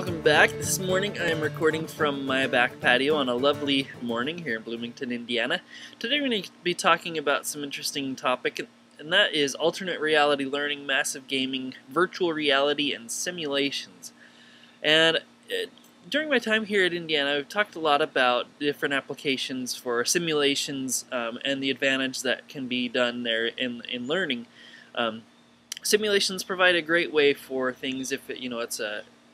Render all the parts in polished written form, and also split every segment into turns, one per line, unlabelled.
welcome back. This morning I am recording from my back patio on a lovely morning here in Bloomington, Indiana. Today we're going to be talking about some interesting topic, and that is alternate reality learning, massive gaming, virtual reality, and simulations. And during my time here at Indiana, I've talked a lot about different applications for simulations and the advantage that can be done there in learning. Simulations provide a great way for things if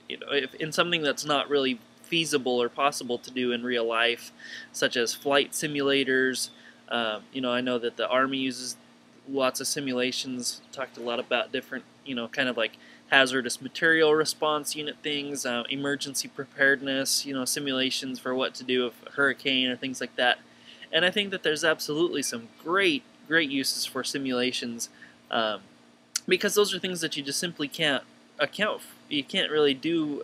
if in something that's not really feasible or possible to do in real life, such as flight simulators. I know that the Army uses lots of simulations. Talked a lot about different, kind of like hazardous material response unit things, emergency preparedness, simulations for what to do if a hurricane or things like that. And I think that there's absolutely some great uses for simulations. Because those are things that you just simply can't account for. You can't really do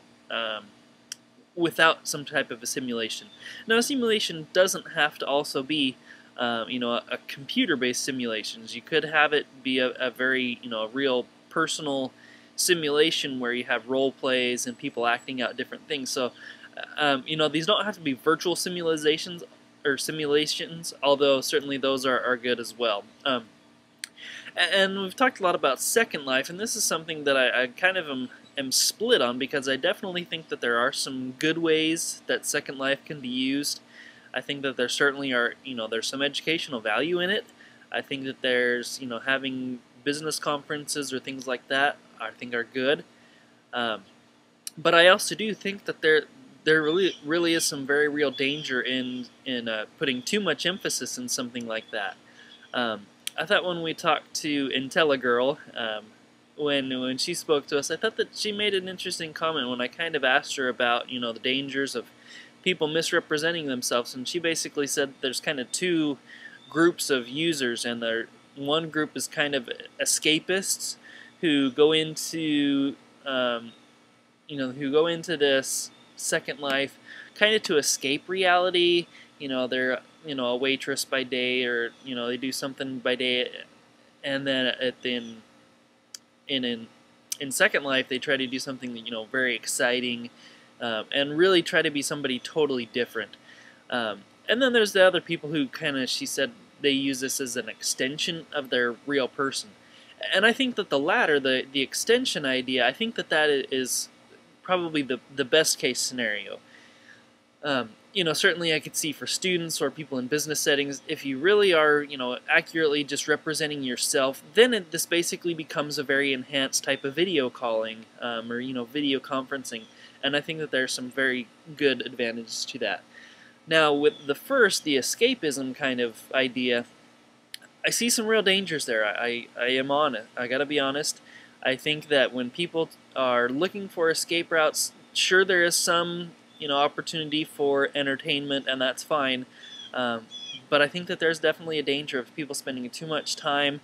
without some type of a simulation. Now, a simulation doesn't have to also be, a computer-based simulation. You could have it be a very, real personal simulation where you have role plays and people acting out different things. So, these don't have to be virtual simulations, although certainly those are good as well. And we've talked a lot about Second Life, and this is something that I kind of am split on, because I definitely think that there are some good ways that Second Life can be used. I think that there certainly are, there's some educational value in it. I think that there's, having business conferences or things like that, I think are good. But I also do think that there really is some very real danger in putting too much emphasis in something like that. I thought when we talked to IntelliGirl, when she spoke to us, I thought that she made an interesting comment when I kind of asked her about, the dangers of people misrepresenting themselves, and she basically said there's kind of two groups of users, and one group is kind of escapists who go into, this Second Life kind of to escape reality. They're a waitress by day, or they do something by day, and then in Second Life they try to do something very exciting, and really try to be somebody totally different. And then there's the other people who she said they use this as an extension of their real person. And I think that the latter, the extension idea, I think that is probably the best case scenario. Certainly I could see for students or people in business settings, if you really are, accurately just representing yourself, then this basically becomes a very enhanced type of video calling, or, video conferencing. And I think that there's some very good advantages to that. Now, with the first, the escapism kind of idea, I see some real dangers there. I am on it. I gotta be honest. I think that when people are looking for escape routes, sure, there is some opportunity for entertainment, and that's fine. But I think that there's definitely a danger of people spending too much time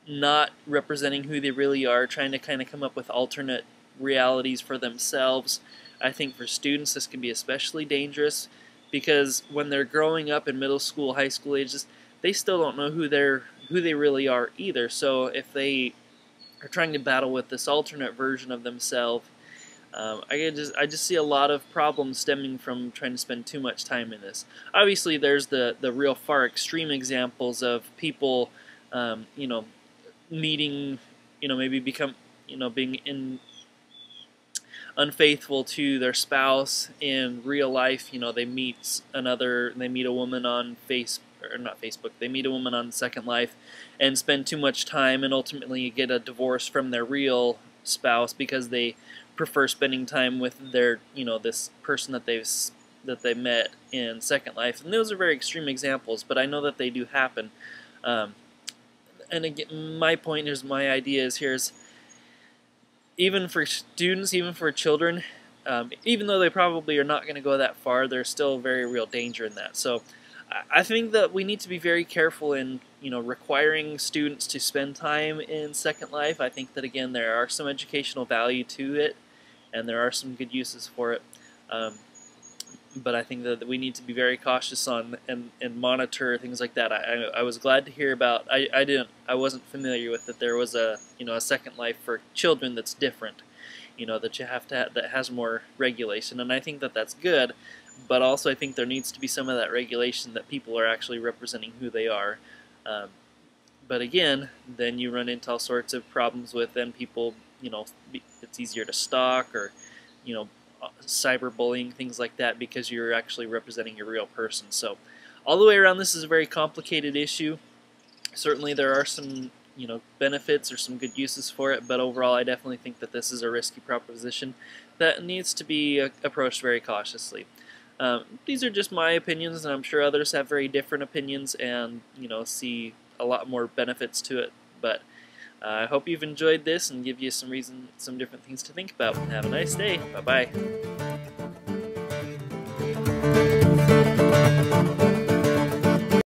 not representing who they really are, trying to kind of come up with alternate realities for themselves. I think for students this can be especially dangerous, because when they're growing up in middle school, high school ages, they still don't know who they really are either. So if they are trying to battle with this alternate version of themselves, I just see a lot of problems stemming from trying to spend too much time in this. Obviously, there's the real far extreme examples of people, meeting, being unfaithful to their spouse in real life. They meet a woman on they meet a woman on Second Life and spend too much time and ultimately get a divorce from their real spouse because they prefer spending time with their, this person that they met in Second Life. And those are very extreme examples, but I know that they do happen. And again, my idea is even for students, even for children, even though they probably are not going to go that far, there's still very real danger in that. So I think that we need to be very careful in requiring students to spend time in Second Life. I think that, again, there are some educational value to it, and there are some good uses for it. But I think that we need to be very cautious on and monitor things like that. I was glad to hear about. I wasn't familiar with that there was a Second Life for children that's different. that you have to that has more regulation, and I think that that's good. But also, I think there needs to be some of that regulation that people are actually representing who they are. Um, but again, then you run into all sorts of problems with then people, it's easier to stalk or, cyberbullying, things like that, because you're actually representing a real person. So all the way around, this is a very complicated issue. Certainly there are some benefits or some good uses for it, but overall I definitely think that this is a risky proposition that needs to be approached very cautiously. These are just my opinions, and I'm sure others have very different opinions and see a lot more benefits to it. But I hope you've enjoyed this and give you some different things to think about. Have a nice day. Bye bye.